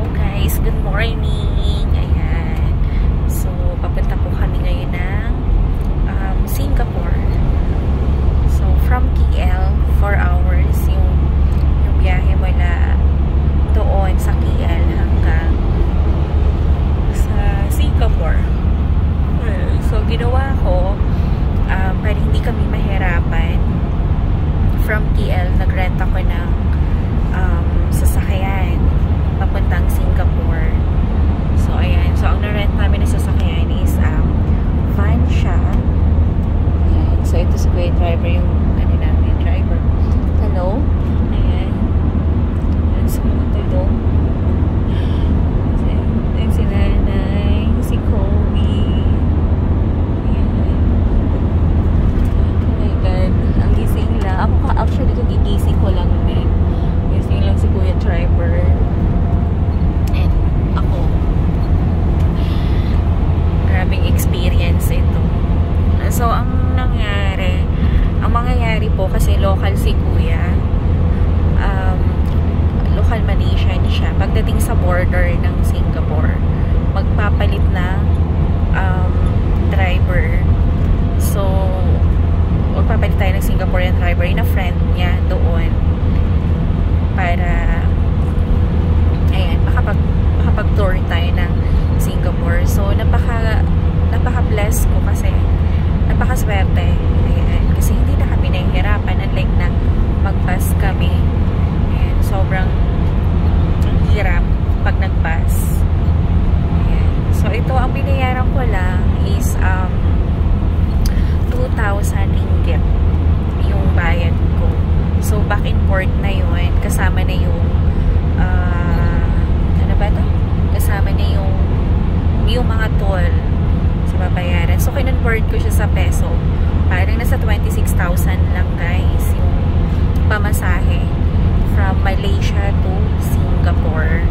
Hello guys, good morning. Ayan. So, papunta po kami ngayon ng Singapore. So, from KL, 4 hours yung biyahe mula doon sa KL hanggang sa Singapore. So, ginawa ko para hindi kami mahirapan. From KL, nag-rent ako ng sasakyan papuntang Singapore. So, ayan. So, ang na-rent namin na sasakyan is van siya. Ayan. So, ito si Kuya driver, yung ano namin, driver. Hello? Ayan. Ayan sa mga tulong. Ayan si nanay, si Kobe. Ayan. Oh my God. Ang gising lang. Ako actually, kagigising ko lang din. Gising lang si Kuya driver. And ako. Grabing experience ito. So, ang mangyayari po kasi local si Kuya. Local Malaysian siya. Pagdating sa border ng Singapore, magpapalit na driver. So, magpapalit tayo ng Singaporean driver na friend niya doon para ayan, makapag-tour tayo ng Singapore. So, napaka-bless ko kasi napaka-swerte. Ayan, kasi hindi na kami nahihirapan unlike na mag-bus kami. Ayan, sobrang hirap pag nag-bus. Ayan. So, ito, ang binayaran ko lang is 2,000 ringgit yung bayad ko. So, back and forth na yun. Kasama na yung ano ba ito? Kasama na yung mga toll sa babayaran. So, kinonvert ko siya sa peso. Parang nasa 26,000 lang guys yung pamasahe from Malaysia to Singapore.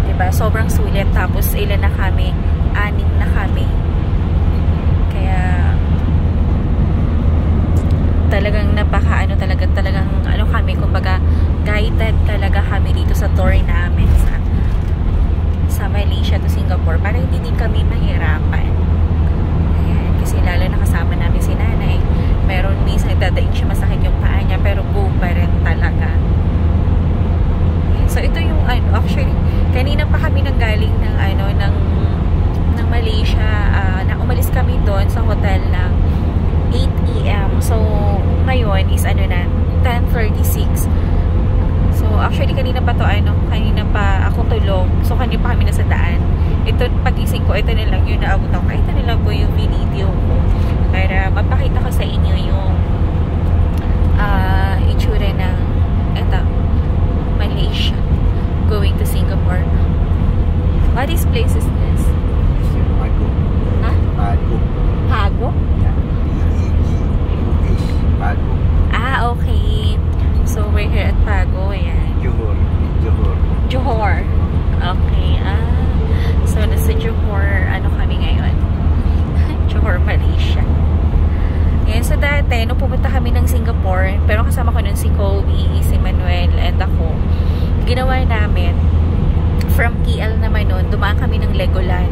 Diba? Sobrang sulit. Tapos, ilan na kami? 6 na kami. Kaya talagang talagang kami, kumbaga guided talaga kami dito sa tour namin sa Malaysia to Singapore para hindi din kami mahirapan. Ayan, kasi lalo na kasama namin si nanay. Meron minsan nagdadaing siya, masakit yung paa niya, pero go pa rin talaga. Ayan, so ito yung actually kanina pa kami nanggaling ng Malaysia. Umalis kami doon sa hotel ng 8 AM. So, ngayon is na, 10:36. So, actually, kanina pa ako tulog. So, kanina pa kami nasa daan. Ito, pagising ko, ito na lang yung naabot ako. Ito na lang po yung video ko. Para mapakita ko sa inyo yung itsura ng Malaysia going to Singapore. What is place is this? Pago. Huh? Pago. Pago? Yeah. P-A-G-O-H. Pago. Okay. So, we're here at Pago. Ayan. Johor. Johor. Okay. So, nasa Johor, kami ngayon? Johor, Malaysia. Ayan. So, dati, nung pumunta kami ng Singapore, pero kasama ko nun si Kobe, si Manuel, and ako, ginawa namin, from KL naman nun, dumaan kami ng Legoland.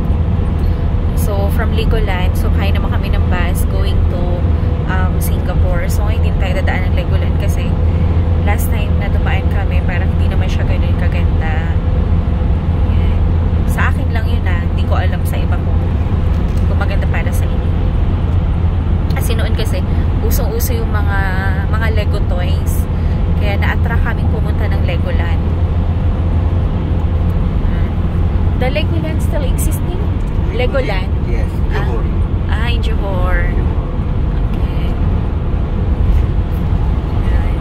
So, from Legoland, so kaya naman kami ng bus going to Singapore. So, hindi tayo dadaan ng Legoland kasi last time na dumaan kami, parang hindi naman siya ganun kaganda. Ayan. Sa akin lang yun hindi ko alam sa iba kung maganda para sa inyo. Kasi noon kasi, usong-uso yung mga Lego toys. Kaya na-attract kaming pumunta ng Legoland. The Legoland still existing? Legoland? Yes, Johor. In Johor. Okay.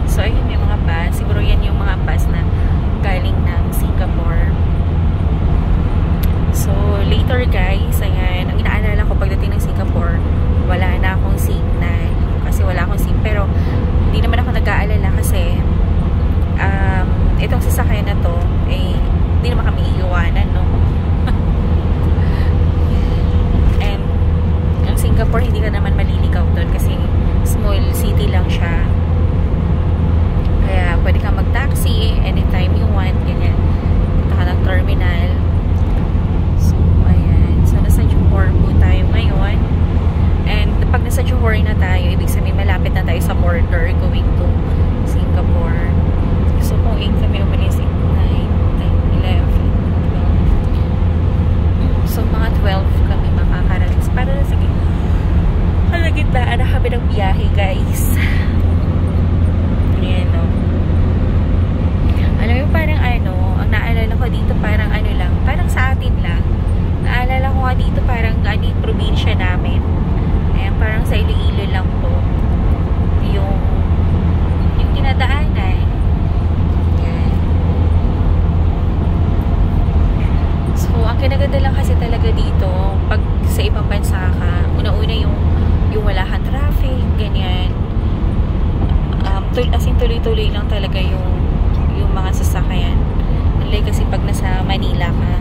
So, ayun yung mga bus. Siguro yan yung mga bus na galing ng Singapore. So, later guys, ayan, ang inaalala ko pagdating ng Singapore, wala na akong signal. Kasi wala akong SIM. Pero, hindi naman ako nag-aalala kasi itong sasakyan na to, hindi naman kami iiwanan, no? And, ang Singapore, hindi ka naman maliligaw doon kasi small city lang siya. Kaya, pwede kang mag-taxi anytime you want, ganyan. nga dito parang yung probinsya namin. Ayan, parang sa Iloilo lang po yung dinadaanan. Ayan. So, ang kinaganda lang kasi talaga dito, pag sa ibang bansa ka, una-una yung wala kang traffic, ganyan. As in, tuloy-tuloy lang talaga yung mga sasakyan. Unlike kasi pag nasa Manila ka,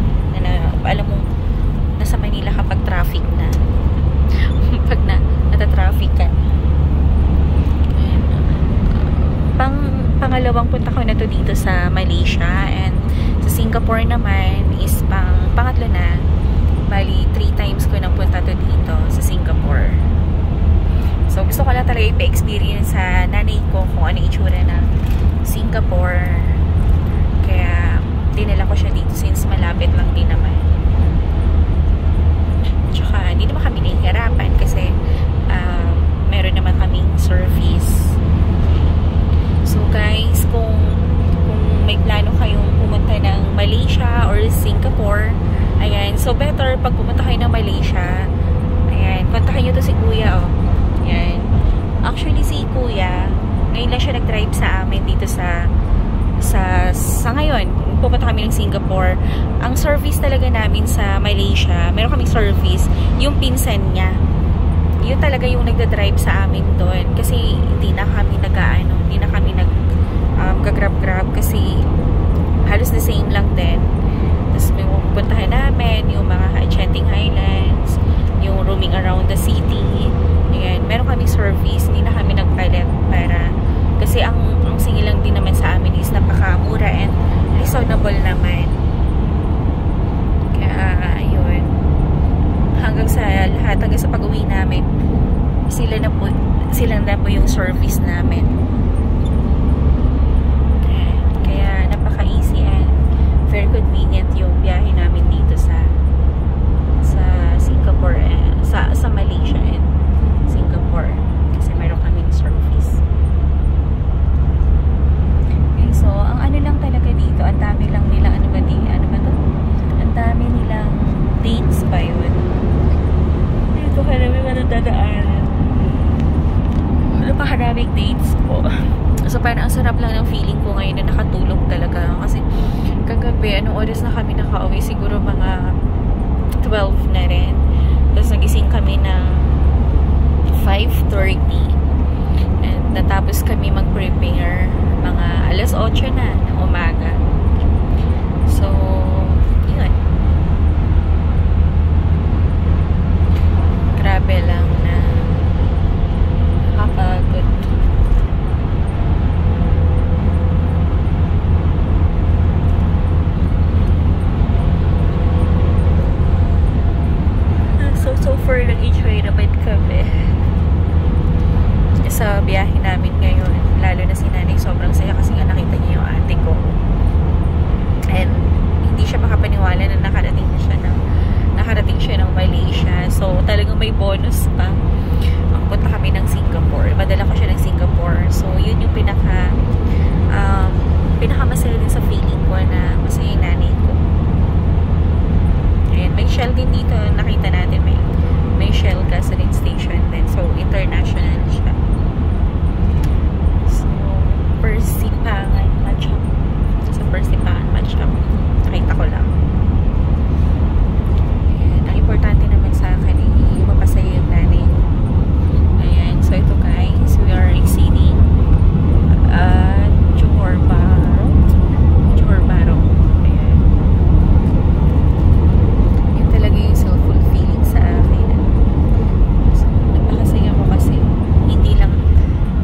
alam mo, nasa Manila kapag traffic na. Pag nata-traffic ka na. Pangalawang punta ko na to dito sa Malaysia, and sa Singapore naman is pangatlo na. Bali, 3 times ko nang punta to dito sa Singapore. So, gusto ko lang talaga ipa-experience sa nanay ko kung ano itsura ng Singapore. Kaya, dinala ko siya dito since malapit lang din naman. Tsaka, hindi naman kami nahihirapan kasi meron naman kaming service. So, guys, kung may plano kayong pumunta ng Malaysia or Singapore, ayan, so better pag pumunta kayo ng Malaysia, ayan, kontakin nyo to si Kuya, oh. Ayan. Actually, si Kuya, ngayon lang siya nag-drive sa amin dito sa ngayon. Pupunta kami ng Singapore. Ang service talaga namin sa Malaysia, meron kaming service, yung pinsan niya. Yun talaga yung nagda-drive sa amin doon. Kasi hindi na kami nag-grab kasi halos the same lang din. Tapos may pupuntahan namin yung mga Genting Highlands, yung roaming around the city. Ayan, meron kami service, hindi na kami nagpalit kasi ang singil lang din naman sa amin is napakamura and reasonable naman. Kaya, ayun. Hanggang sa pag-uwi namin, sila na po yung service namin. Kaya, napaka-easy and very convenient yung biyahe namin dito sa Singapore, sa Malaysia and Singapore, kasi meron kaming service. Okay, so ang ano lang talaga dito, ang dami lang nilang ano ba to? Ang dami nilang dates pa yun. Dito karami matadadaanan. Napakaraming dates po. So parang ang sarap lang ng feeling ko ngayon na nakatulog talaga kasi kagabi, anong oras na kami nakauwi? Siguro mga 12 na rin. Tapos nagising kami ng 5:30 and natapos kami mag-prepare mga alas 8 na ng umaga. So, yun. Grabe lang na nakakagod. So far, nag-enjoy naman kami sa biyahe namin ngayon. Lalo na si nanay, sobrang saya kasi nga nakita niya yung ate ko. And hindi siya makapaniwala na nakarating siya ng Malaysia. So talagang may bonus pa. Punta kami ng Singapore. Madala ko siya ng Singapore. So yun yung pinakamasaya din sa feeling ko na masaya yung nanay ko. Ayan, may Shell din dito. Nakita natin may Shell gasoline station din. So, international siya. So, Persimpangan Matcham. Sa Persimpangan Matcham. Nakita ko lang. Ayan, ang importante naman sa akin yung mapasaya yung nanay. Ayan, so ito guys, we are exceeding Johor Bahru. Ayan. Yun talaga yung self-fulfilling sa akin. So, napakasaya ko kasi hindi lang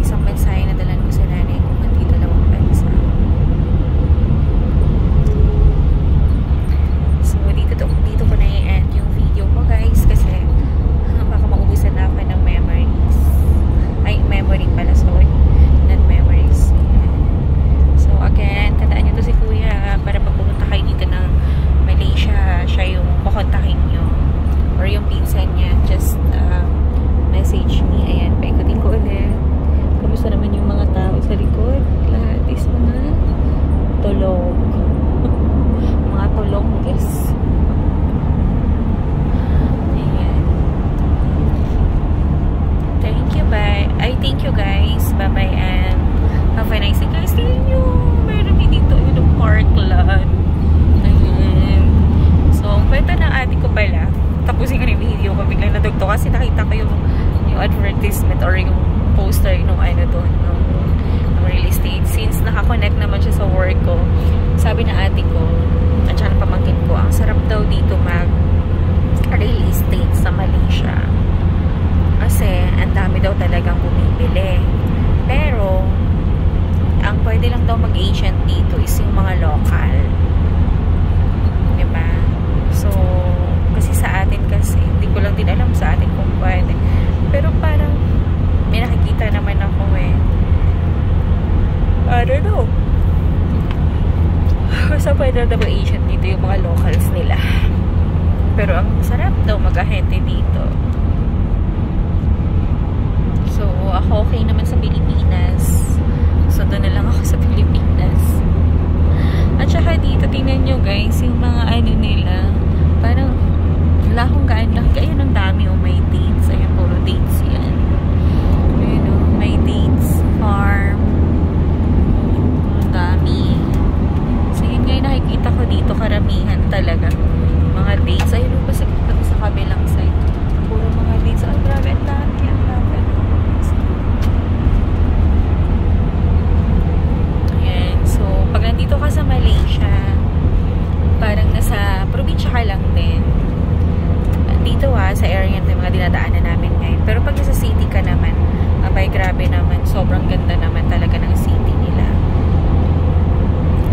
isang bansa na dalan ko sa nanay ko, kundi dalawang bansa. So, dito ko na i-end yung video ko guys kasi baka maubusan na ako ng memories. Ay, memory pala, sorry. Not memories. So, again, tandaan nyo to si Kuya para pag pumunta kayo dito ng Malaysia, siya yung kukontakin nyo. Or yung pinsan niya, just message me. Ayan, paikutin ko ulit. Kamusta naman yung mga tao sa likod? Lahat is mga tulog. Mga tulog, guys. ate ko at saka ng pamangkin ko, ang sarap daw dito mag real estate sa Malaysia. Kasi ang dami daw talagang bumibili. Pero ang pwede lang daw mag-agent dito is yung mga local. Diba? So, kasi sa atin kasi, hindi ko lang din alam sa atin kung pwede. Pero parang may nakikita naman ako eh. I don't know. Basta pwede daw mag-agent dito yung mga locals nila. Pero ang sarap daw mag-ahente dito. So, ako okay naman sa Pilipinas. So, doon na lang ako sa Pilipinas. At saka dito, tingnan nyo guys, yung mga ano nila, parang wala akong gaan. Ayun, ang dami oh, may dates. Ayun, puro dates yan. Ayun oh, may dates farm. Ang dami. So, yun nga yung nakikita ko dito, karamihan talaga. Mga dates. Ayun oh, kasi sa kabilang side. Puro mga dates. Ang grabe, ang dami. Ang dami. Pag nandito ka sa Malaysia, parang nasa probinsya ka lang din. Dito sa area ng mga dinadaanan namin ngayon. Pero pag nasa city ka naman, abay grabe naman, sobrang ganda naman talaga ng city nila.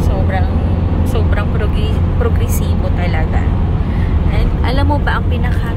Sobrang progresibo talaga. And alam mo ba ang pinaka